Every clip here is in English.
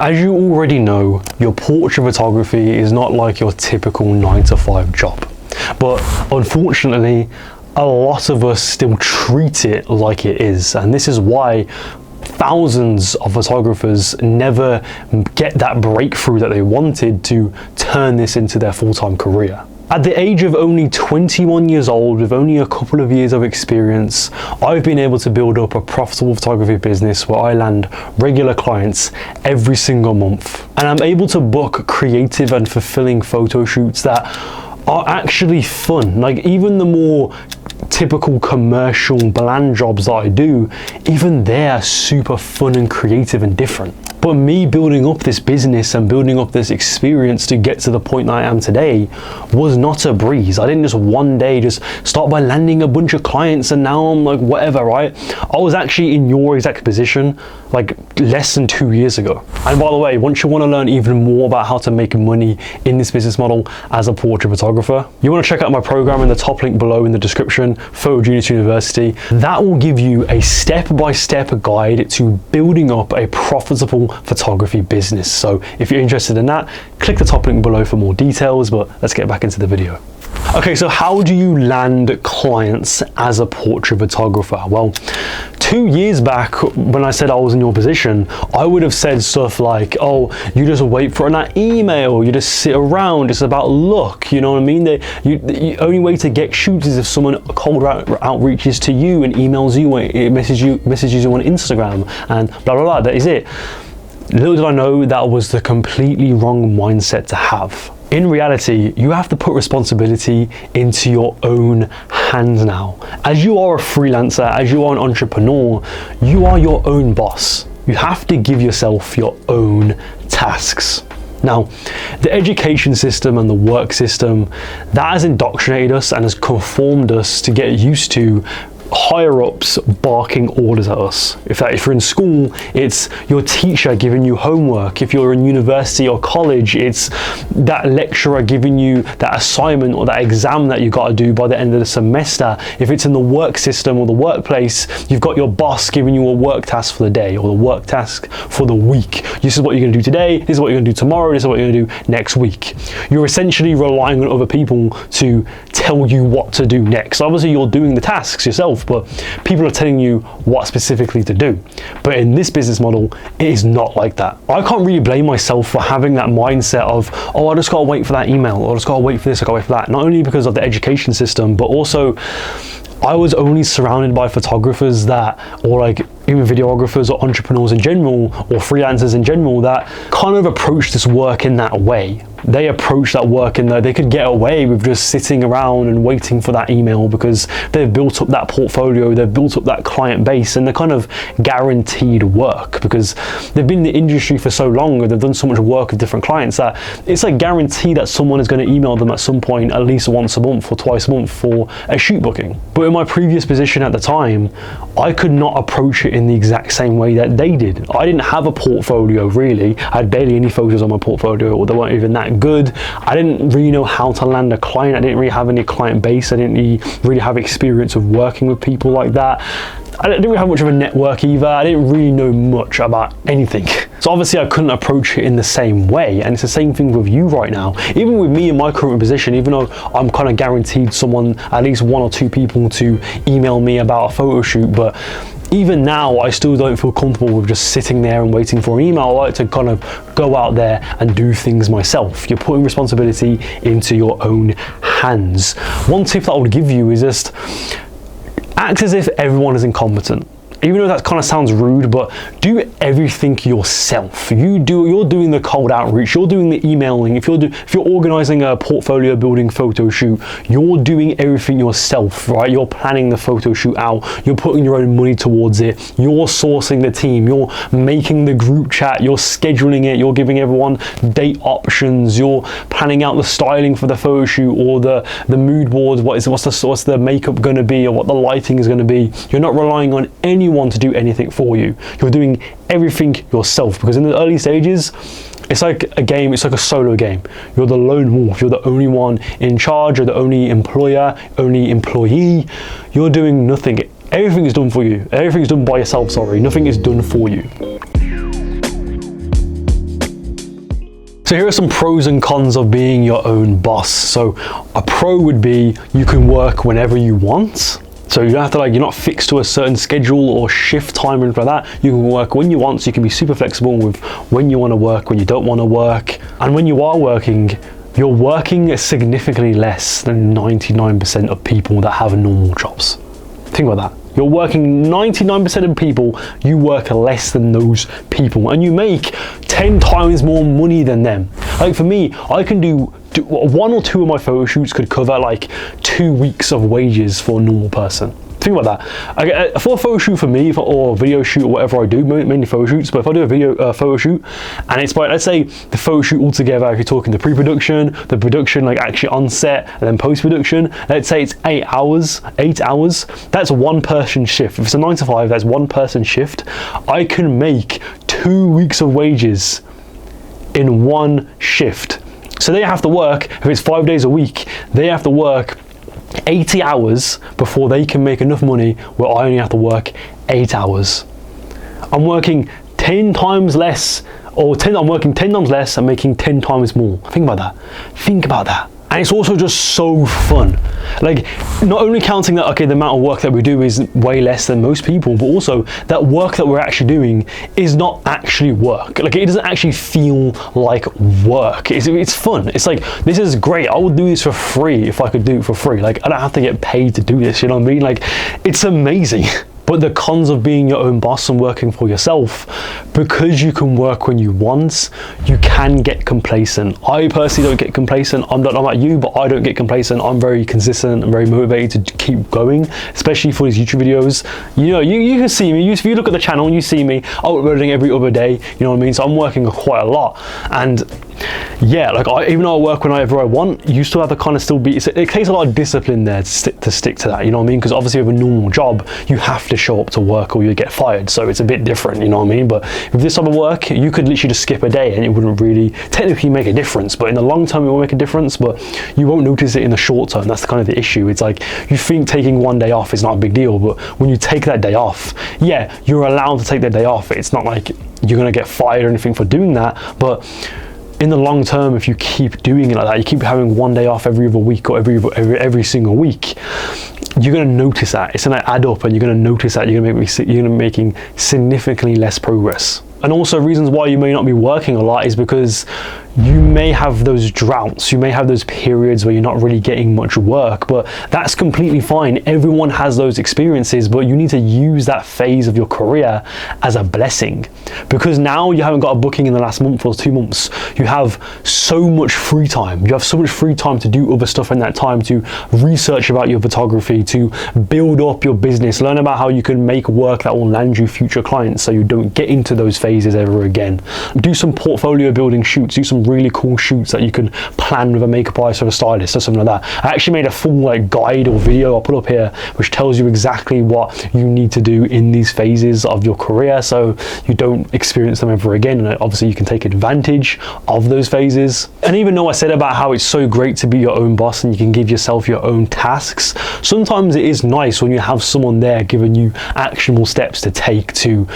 As you already know, your portrait photography is not like your typical 9-to-5 job. But unfortunately, a lot of us still treat it like it is. And this is why thousands of photographers never get that breakthrough that they wanted to turn this into their full-time career. At the age of only 21 years old, with only a couple of years of experience, I've been able to build up a profitable photography business where I land regular clients every single month. And I'm able to book creative and fulfilling photo shoots that are actually fun. Like, even the more typical commercial bland jobs that I do, even they're super fun and creative and different. But me building up this business and building up this experience to get to the point that I am today was not a breeze. I didn't just one day just start by landing a bunch of clients and now I'm like whatever, right? I was actually in your exact position like less than 2 years ago. And by the way, once you want to learn even more about how to make money in this business model as a portrait photographer, you want to check out my program in the top link below in the description, Photogenius University. That will give you a step-by-step guide to building up a profitable photography business. So if you're interested in that, click the top link below for more details, but let's get back into the video. Okay, so how do you land clients as a portrait photographer? Well, 2 years back when I said I was in your position, I would have said stuff like, oh, you just wait for that email, you just sit around, it's about luck, you know what I mean? The only way to get shoots is if someone cold outreaches to you and emails you, messages you on Instagram and blah, blah, blah, that is it. Little did I know that was the completely wrong mindset to have. In reality, you have to put responsibility into your own hands now. As you are a freelancer, as you are an entrepreneur, you are your own boss. You have to give yourself your own tasks. Now, the education system and the work system, that has indoctrinated us and has conformed us to get used to higher ups barking orders at us. If you're in school, it's your teacher giving you homework. If you're in university or college, it's that lecturer giving you that assignment or that exam that you got to do by the end of the semester. If it's in the work system or the workplace, you've got your boss giving you a work task for the day or the work task for the week. This is what you're going to do today, this is what you're going to do tomorrow, this is what you're going to do next week. You're essentially relying on other people to tell you what to do next. Obviously, you're doing the tasks yourself, but people are telling you what specifically to do. But in this business model, it is not like that. I can't really blame myself for having that mindset of, oh, I just gotta wait for that email, or I just gotta wait for this, I gotta wait for that. Not only because of the education system, but also I was only surrounded by photographers that, or like even videographers or entrepreneurs in general, or freelancers in general, that kind of approach this work in that way. They approach that work in that they could get away with just sitting around and waiting for that email because they've built up that portfolio, they've built up that client base, and they're kind of guaranteed work because they've been in the industry for so long and they've done so much work with different clients that it's like guaranteed that someone is going to email them at some point at least once a month or twice a month for a shoot booking. But in my previous position at the time, I could not approach it in the exact same way that they did. I didn't have a portfolio really. I had barely any photos on my portfolio, or they weren't even that good. I didn't really know how to land a client. I didn't really have any client base. I didn't really have experience of working with people like that. I didn't really have much of a network either. I didn't really know much about anything. So obviously I couldn't approach it in the same way. And it's the same thing with you right now. Even with me in my current position, even though I'm kind of guaranteed someone, at least 1 or 2 people to email me about a photo shoot, but even now, I still don't feel comfortable with just sitting there and waiting for an email. I like to kind of go out there and do things myself. You're putting responsibility into your own hands. One tip that I would give you is just act as if everyone is incompetent. Even though that kind of sounds rude, but do everything yourself. You're doing the cold outreach, you're doing the emailing, if you're organizing a portfolio building photo shoot, you're doing everything yourself, right? You're planning the photo shoot out, you're putting your own money towards it, you're sourcing the team, you're making the group chat, you're scheduling it, you're giving everyone date options, you're planning out the styling for the photo shoot or the mood board, what's the makeup gonna be or what the lighting is gonna be. You're not relying on anyone to do anything for you. You're doing everything yourself, because in the early stages, it's like a game, it's like a solo game. You're the lone wolf, you're the only one in charge, you're the only employer, only employee. You're doing nothing. Everything is done for you. Everything is done by yourself, sorry. Nothing is done for you. So here are some pros and cons of being your own boss. So a pro would be you can work whenever you want. So you don't have to you're not fixed to a certain schedule or shift time or anything like that. You can work when you want, so you can be super flexible with when you want to work, when you don't want to work. And when you are working, you're working significantly less than 99% of people that have normal jobs. Think about that. You're working 99% of people, you work less than those people, and you make 10 times more money than them. Like for me, I can do 1 or 2 of my photo shoots could cover like 2 weeks of wages for a normal person. Think about that. For a photo shoot for me, or a video shoot or whatever I do, mainly photo shoots, but if I do a photo shoot and it's like, let's say the photo shoot altogether, if you're talking the pre-production, the production like actually on set, and then post-production, let's say it's 8 hours, that's one person shift. If it's a 9 to 5, that's one person shift. I can make 2 weeks of wages in one shift. So they have to work, if it's 5 days a week, they have to work 80 hours before they can make enough money where I only have to work 8 hours. I'm working 10 times less, I'm working 10 times less and making 10 times more. Think about that. And it's also just so fun. Like, not only counting that, okay, the amount of work that we do is way less than most people, but also that work that we're actually doing is not actually work. Like, it doesn't actually feel like work. It's fun. It's like, this is great. I would do this for free if I could do it for free. Like, I don't have to get paid to do this, you know what I mean? Like, it's amazing. But the cons of being your own boss and working for yourself, because you can work when you want, you can get complacent. I personally don't get complacent. I don't know about you, but I don't get complacent. I'm very consistent and very motivated to keep going, especially for these YouTube videos. You know, you can see me. If you look at the channel, you see me uploading every other day, you know what I mean? So I'm working quite a lot. And yeah, like even though I work whenever I want, you still have to kind of still be, it takes a lot of discipline there to stick to that, you know what I mean? Because obviously with a normal job, you have to show up to work or you get fired. So it's a bit different, you know what I mean? But with this type of work, you could literally just skip a day and it wouldn't really technically make a difference. But in the long term, it will make a difference, but you won't notice it in the short term. That's kind of the issue. It's like, you think taking one day off is not a big deal, but when you take that day off, yeah, you're allowed to take that day off. It's not like you're gonna get fired or anything for doing that, but in the long term, if you keep doing it like that, you keep having one day off every other week or every single week, you're going to notice that. It's going to add up and you're going to notice that you're going to be making significantly less progress. And also reasons why you may not be working a lot is because you may have those droughts, you may have those periods where you're not really getting much work, but that's completely fine. Everyone has those experiences, but you need to use that phase of your career as a blessing, because now you haven't got a booking in the last month or 2 months. You have so much free time. You have so much free time to do other stuff in that time, to research about your photography, to build up your business, learn about how you can make work that will land you future clients so you don't get into those phases ever again. Do some portfolio building shoots, do some really cool shoots that you can plan with a makeup artist or a stylist or something like that. I actually made a full guide or video I'll put up here which tells you exactly what you need to do in these phases of your career so you don't experience them ever again, and obviously you can take advantage of those phases. And even though I said about how it's so great to be your own boss and you can give yourself your own tasks, sometimes it is nice when you have someone there giving you actionable steps to take to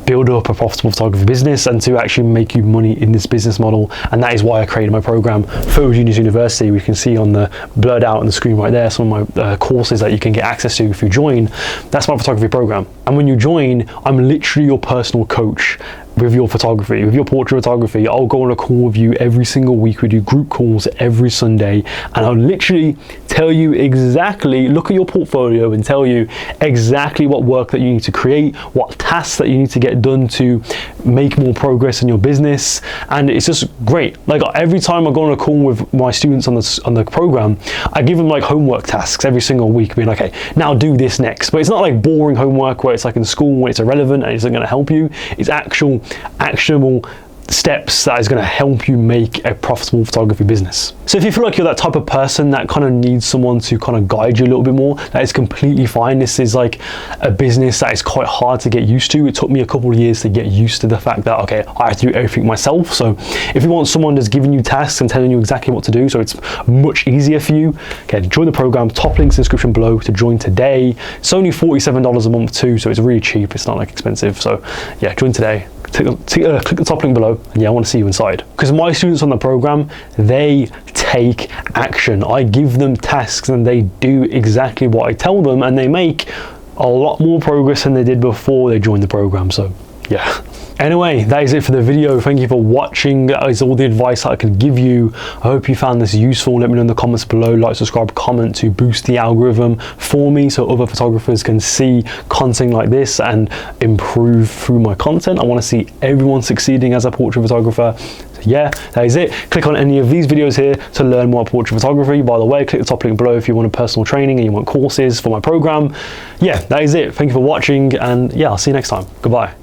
build up a profitable photography business and to actually make you money in this business model. And that is why I created my program, Photo Genius University. We can see on the blurred out on the screen right there some of my courses that you can get access to if you join. That's my photography program. And when you join, I'm literally your personal coach with your photography, with your portrait photography. I'll go on a call with you every single week. We do group calls every Sunday, and I'll literally tell you exactly, look at your portfolio and tell you exactly what work that you need to create, what tasks that you need to get done to make more progress in your business. And it's just great. Like every time I go on a call with my students on the program, I give them homework tasks every single week, being like, okay, now do this next. But it's not like boring homework where it's like in school when it's irrelevant and it isn't going to help you. It's actual actionable steps that is going to help you make a profitable photography business. So if you feel like you're that type of person that kind of needs someone to kind of guide you a little bit more, that is completely fine. This is like a business that is quite hard to get used to. It took me a couple of years to get used to the fact that, okay, I have to do everything myself. So if you want someone that's giving you tasks and telling you exactly what to do, so it's much easier for you, okay, join the program. Top links in the description below to join today. It's only $47 a month too, so it's really cheap. It's not expensive. So yeah, join today. click the top link below, and yeah, I want to see you inside. Because my students on the program, they take action. I give them tasks and they do exactly what I tell them, and they make a lot more progress than they did before they joined the program. So yeah. Anyway, that is it for the video. Thank you for watching. That is all the advice that I could give you. I hope you found this useful. Let me know in the comments below. Like, subscribe, comment to boost the algorithm for me so other photographers can see content like this and improve through my content. I want to see everyone succeeding as a portrait photographer. So yeah, that is it. Click on any of these videos here to learn more portrait photography. By the way, click the top link below if you want a personal training and you want courses for my program. Yeah, that is it. Thank you for watching, and yeah, I'll see you next time. Goodbye.